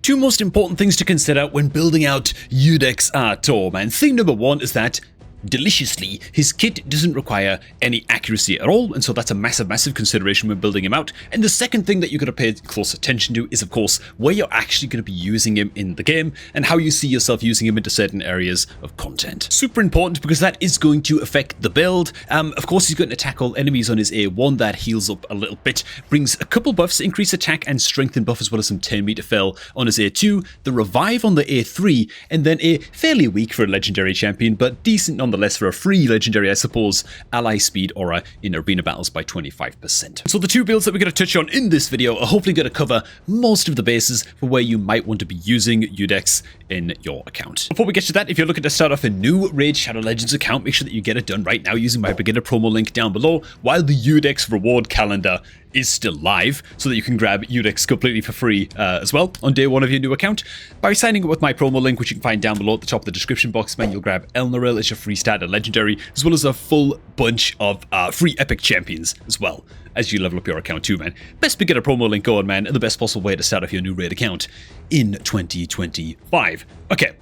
Two most important things to consider when building out IUDEX ARTOR, man. Thing number one is that deliciously, his kit doesn't require any accuracy at all, and so that's a massive consideration when building him out. And the second thing that you're going to pay close attention to is, of course, where you're actually going to be using him in the game and how you see yourself using him into certain areas of content. Super important because that is going to affect the build. Of course, he's going to tackle enemies on his A1. That heals up a little bit, brings a couple buffs, increase attack and strength buff, as well as some 10-meter fill on his A2, the revive on the A3, and then a fairly weak for a legendary champion, but decent nonetheless for a free legendary, I suppose, ally speed aura in arena battles by 25%. So the two builds that we're going to touch on in this video are hopefully going to cover most of the bases for where you might want to be using IUDEX in your account. Before we get to that, if you're looking to start off a new Raid Shadow Legends account, make sure that you get it done right now using my beginner promo link down below, while the IUDEX reward calendar is still live, so that you can grab IUDEX completely for free as well on day one of your new account. By signing up with my promo link, which you can find down below at the top of the description box, man, you'll grab Elnaril as your free starter legendary, as well as a full bunch of free epic champions as well as you level up your account too, man. Best beginner promo link going, man, and the best possible way to start off your new raid account in 2025. Okay.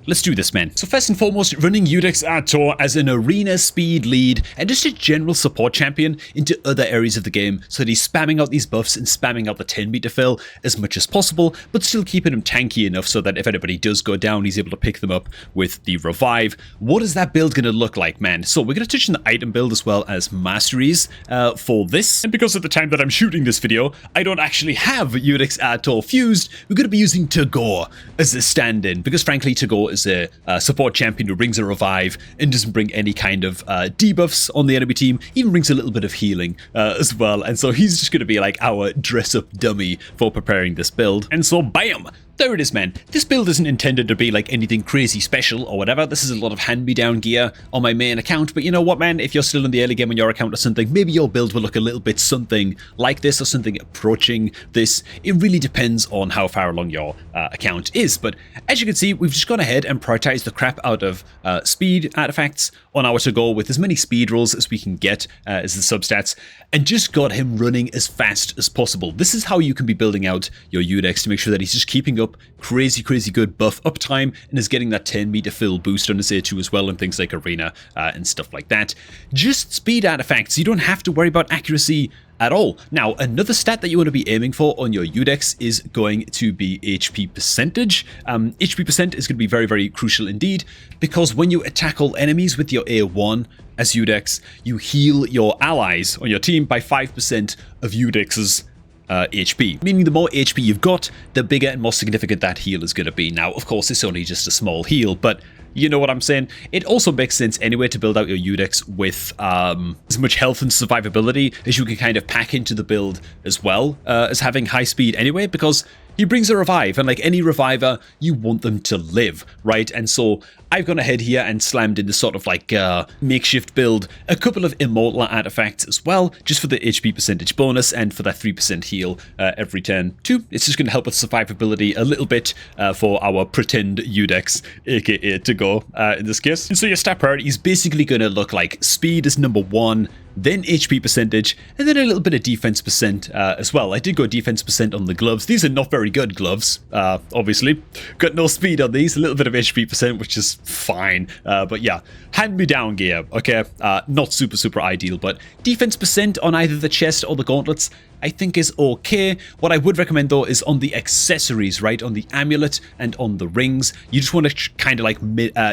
Let's do this, man. So first and foremost, running IUDEX ARTOR as an arena speed lead and just a general support champion into other areas of the game, so that he's spamming out these buffs and spamming out the 10-meter fill as much as possible, but still keeping him tanky enough so that if anybody does go down, he's able to pick them up with the revive. What is that build going to look like, man? So we're going to touch on the item build as well as masteries for this. And because at the time that I'm shooting this video, I don't actually have IUDEX ARTOR fused, we're going to be using Tagore as a stand-in, because frankly, Tagore is a support champion who brings a revive and doesn't bring any kind of debuffs on the enemy team, even brings a little bit of healing as well, and so he's just going to be like our dress-up dummy for preparing this build. And so bam! There it is, man. This build isn't intended to be like anything crazy special or whatever. This is a lot of hand-me-down gear on my main account, but you know what, man? If you're still in the early game on your account or something, maybe your build will look a little bit something like this or something approaching this. It really depends on how far along your account is, but as you can see, we've just gone ahead and prioritized the crap out of speed artifacts on our Tagore with as many speed rolls as we can get as the substats, and just got him running as fast as possible. This is how you can be building out your IUDEX to make sure that he's just keeping up crazy good buff uptime and is getting that 10-meter fill boost on his A2 as well, and things like arena and stuff like that. Just speed artifacts. You don't have to worry about accuracy at all. Now, another stat that you want to be aiming for on your IUDEX is going to be HP percentage. HP percent is going to be very crucial indeed, because when you tackle enemies with your A1 as IUDEX, you heal your allies on your team by 5% of IUDEX's HP, meaning the more HP you've got, the bigger and more significant that heal is going to be. Now, of course, it's only just a small heal, but you know what I'm saying? It also makes sense anyway to build out your IUDEX with as much health and survivability as you can kind of pack into the build, as well as having high speed anyway, because he brings a revive, and like any reviver, you want them to live, right? And so I've gone ahead here and slammed in this sort of like makeshift build, a couple of immortal artifacts as well, just for the HP percentage bonus and for that 3% heal every turn too. It's just going to help with survivability a little bit for our pretend IUDEX, aka Tagore in this case. And so your stat priority is basically going to look like speed is number one, then HP percentage, and then a little bit of defense percent as well. I did go defense percent on the gloves. These are not very good gloves, obviously. Got no speed on these, a little bit of HP percent, which is fine. But yeah, hand-me-down gear, okay? Not super ideal, but defense percent on either the chest or the gauntlets, I think is okay. What I would recommend though is on the accessories, right? On the amulet and on the rings. You just want to kind of like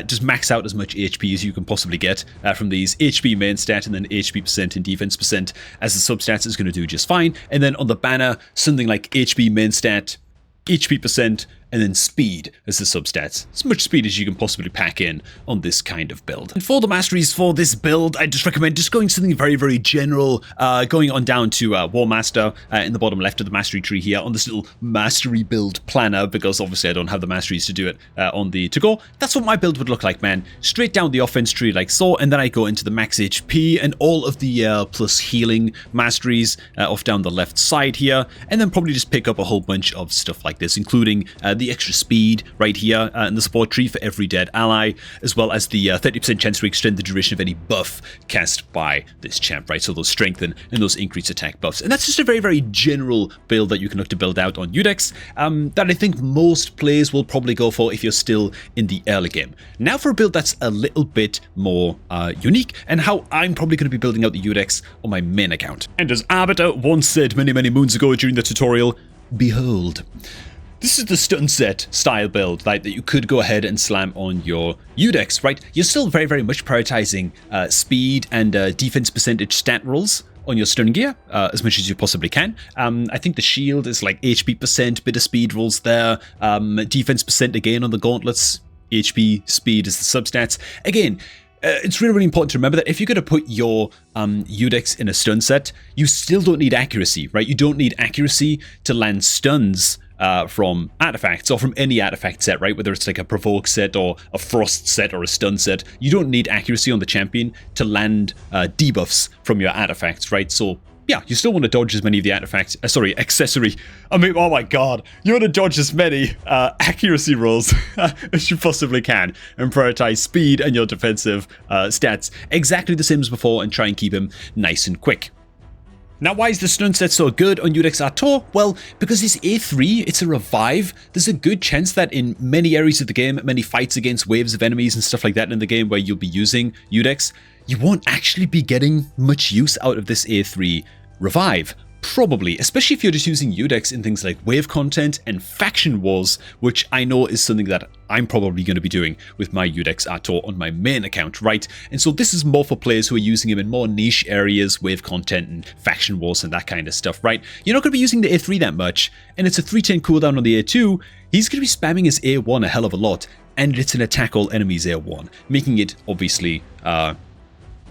just max out as much HP as you can possibly get from these. HP main stat and then HP percent and defense percent as the substats is going to do just fine. And then on the banner, something like HP main stat, HP percent, and then speed as the substats. As much speed as you can possibly pack in on this kind of build. And for the masteries for this build, I just recommend just going something very general, going on down to War Master in the bottom left of the mastery tree here on this little mastery build planner, because obviously I don't have the masteries to do it on the Tagore. That's what my build would look like, man. Straight down the offense tree like so, and then I go into the max HP and all of the plus healing masteries off down the left side here, and then probably just pick up a whole bunch of stuff like this, including the the extra speed right here in the support tree for every dead ally, as well as the 30% chance to extend the duration of any buff cast by this champ, right? So those strengthen and those increase attack buffs. And that's just a very, very general build that you can look to build out on IUDEX that I think most players will probably go for if you're still in the early game. Now for a build that's a little bit more unique, and how I'm probably going to be building out the IUDEX on my main account. And as Arbiter once said many, many moons ago during the tutorial, behold. This is the stun set style build, right, that you could go ahead and slam on your IUDEX, right? You're still very, very much prioritizing speed and defense percentage stat rolls on your stun gear as much as you possibly can. I think the shield is like HP percent, bit of speed rolls there, defense percent again on the gauntlets, HP, speed is the substats. Again, it's really, really important to remember that if you're going to put your IUDEX in a stun set, you still don't need accuracy, right? You don't need accuracy to land stuns from artifacts or from any artifact set, right? Whether it's like a provoke set or a frost set or a stun set, you don't need accuracy on the champion to land debuffs from your artifacts, right? So yeah, you still want to dodge as many of the artifacts, accessory. I mean, oh my god, you want to dodge as many accuracy rolls as you possibly can and prioritize speed and your defensive stats exactly the same as before and try and keep him nice and quick. Now, why is the stun set so good on IUDEX ARTOR? Well, because it's A3, it's a revive, there's a good chance that in many areas of the game, many fights against waves of enemies and stuff like that in the game where you'll be using IUDEX, you won't actually be getting much use out of this A3 revive. Probably, especially if you're just using IUDEX in things like wave content and faction wars, which I know is something that I'm probably going to be doing with my IUDEX ARTOR on my main account, right? And so this is more for players who are using him in more niche areas, wave content and faction wars and that kind of stuff, right? You're not going to be using the A3 that much, and it's a 310 cooldown on the A2. He's going to be spamming his A1 a hell of a lot, and it's an attack all enemies A1, making it obviously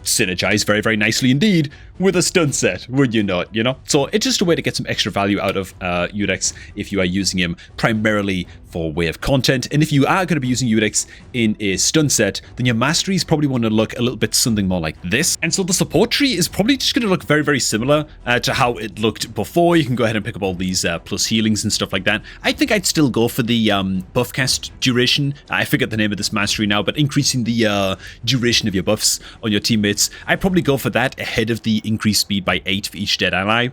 synergize very, very nicely indeed with a stun set, would you not, you know? So it's just a way to get some extra value out of IUDEX if you are using him primarily for wave content. And if you are going to be using IUDEX in a stun set, then your masteries probably want to look a little bit something more like this. And so the support tree is probably just going to look very, very similar to how it looked before. You can go ahead and pick up all these plus healings and stuff like that. I think I'd still go for the buff cast duration. I forget the name of this mastery now, but increasing the duration of your buffs on your teammates, I'd probably go for that ahead of the increased speed by 8 for each dead ally,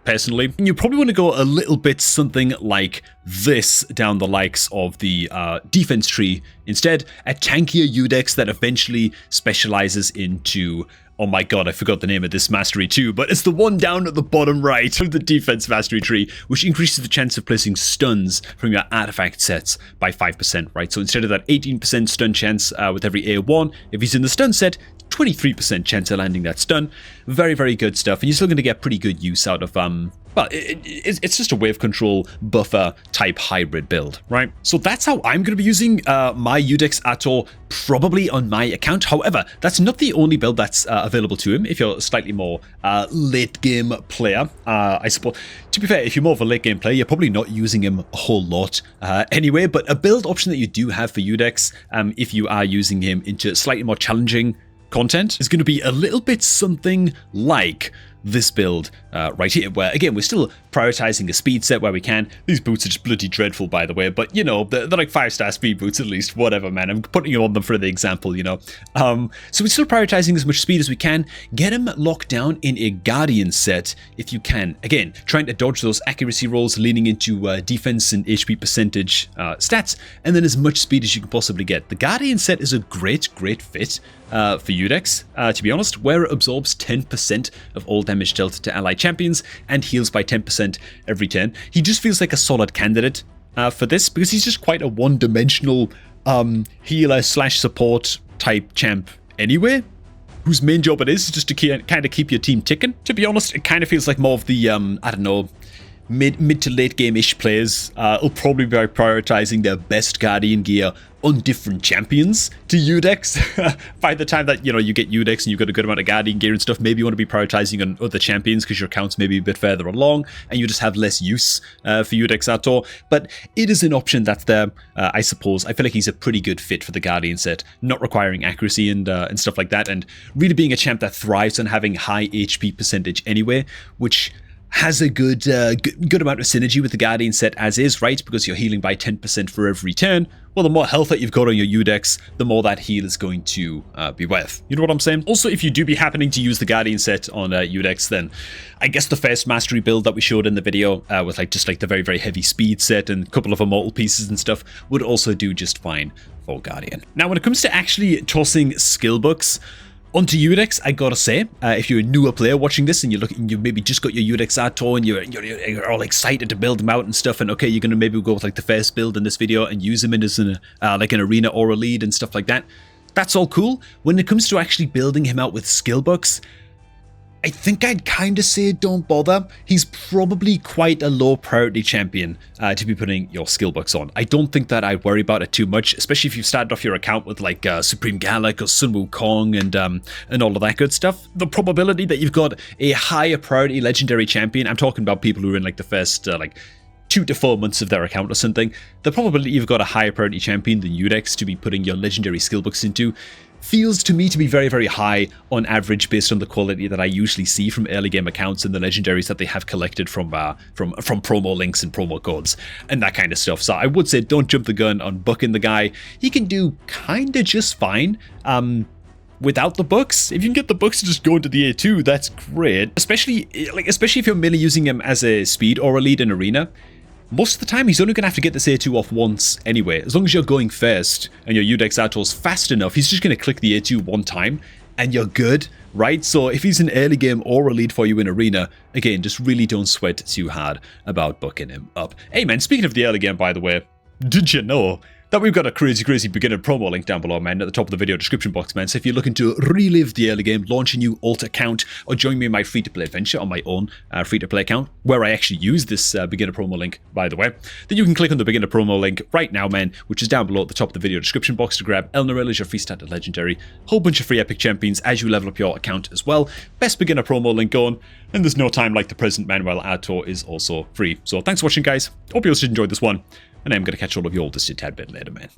personally. And you probably want to go a little bit something like this down the likes of the defense tree. Instead, a tankier IUDEX that eventually specializes into, oh my god, I forgot the name of this mastery too, but it's the one down at the bottom right of the defense mastery tree, which increases the chance of placing stuns from your artifact sets by 5%, right? So instead of that 18% stun chance with every A1, if he's in the stun set, 23% chance of landing that stun. Very, very good stuff. And you're still going to get pretty good use out of, well, it's just a wave control buffer type hybrid build, right? So that's how I'm going to be using my IUDEX ARTOR probably on my account. However, that's not the only build that's available to him if you're a slightly more late game player. I suppose, to be fair, if you're more of a late game player, you're probably not using him a whole lot anyway, but a build option that you do have for IUDEX, if you are using him into slightly more challenging content, is going to be a little bit something like this build right here, where again we're still prioritizing a speed set where we can. These boots are just bloody dreadful, by the way, but you know, they're like 5-star speed boots at least, whatever, man. I'm putting you on them for the example, you know. So we're still prioritizing as much speed as we can. Get him locked down in a guardian set if you can. Again, trying to dodge those accuracy rolls, leaning into defense and HP percentage stats, and then as much speed as you can possibly get. The guardian set is a great fit for IUDEX, to be honest, where it absorbs 10% of all damage dealt to ally champions and heals by 10% every turn. He just feels like a solid candidate for this because he's just quite a one-dimensional healer / support type champ anyway, whose main job it is just to kind of keep your team ticking. To be honest, it kind of feels like more of the, I don't know, mid to late game-ish players will probably be prioritizing their best guardian gear on different champions to IUDEX. By the time that, you know, you get IUDEX and you've got a good amount of guardian gear and stuff, maybe you want to be prioritizing on other champions because your account's maybe a bit further along and you just have less use for IUDEX ARTOR. But it is an option that's there, I suppose. I feel like he's a pretty good fit for the guardian set, not requiring accuracy and stuff like that, and really being a champ that thrives on having high HP percentage anyway, which has a good amount of synergy with the Guardian set as is, right? Because you're healing by 10% for every turn. Well, the more health that you've got on your UDEX, the more that heal is going to be worth. You know what I'm saying? Also, if you do be happening to use the Guardian set on UDEX, then I guess the first Mastery build that we showed in the video with just the very, very heavy speed set and a couple of immortal pieces and stuff would also do just fine for Guardian. Now, when it comes to actually tossing skill books onto UDEX, I gotta say, if you're a newer player watching this and you maybe just got your UDEX Artor and you're all excited to build them out and stuff, and okay, you're gonna maybe go with the first build in this video and use them in as an arena or a lead and stuff like that. That's all cool. When it comes to actually building him out with skill books, I think I'd kind of say don't bother. He's probably quite a low priority champion to be putting your skill books on. I don't think that I'd worry about it too much, especially if you've started off your account with Supreme Gallic or Sun Wukong and all of that good stuff. The probability that you've got a higher priority legendary champion, I'm talking about people who are in the first 2 to 4 months of their account or something, the probability you've got a higher priority champion than UDEX to be putting your legendary skill books into feels to me to be very, very high on average based on the quality that I usually see from early game accounts and the legendaries that they have collected from promo links and promo codes and that kind of stuff. So I would say don't jump the gun on booking the guy. He can do kind of just fine without the books. If you can get the books to just go into the A2, that's great. Especially if you're merely using him as a speed or a lead in arena. Most of the time, he's only going to have to get this A2 off once anyway. As long as you're going first and your UDEX Artor's fast enough, he's just going to click the A2 one time and you're good, right? So if he's an early game or a lead for you in arena, again, just really don't sweat too hard about booking him up. Hey man, speaking of the early game, by the way, did you know that we've got a crazy beginner promo link down below, man, at the top of the video description box, man. So if you're looking to relive the early game, launch a new alt account, or join me in my free-to-play adventure on my own free-to-play account, where I actually use this beginner promo link, by the way, then you can click on the beginner promo link right now, man, which is down below at the top of the video description box to grab Elnaril as your free starter legendary, whole bunch of free epic champions as you level up your account as well. Best beginner promo link going, and there's no time like the present, man, while Artor is also free. So thanks for watching, guys. Hope you also enjoyed this one, and I'm going to catch all of you all just a tad bit later, man.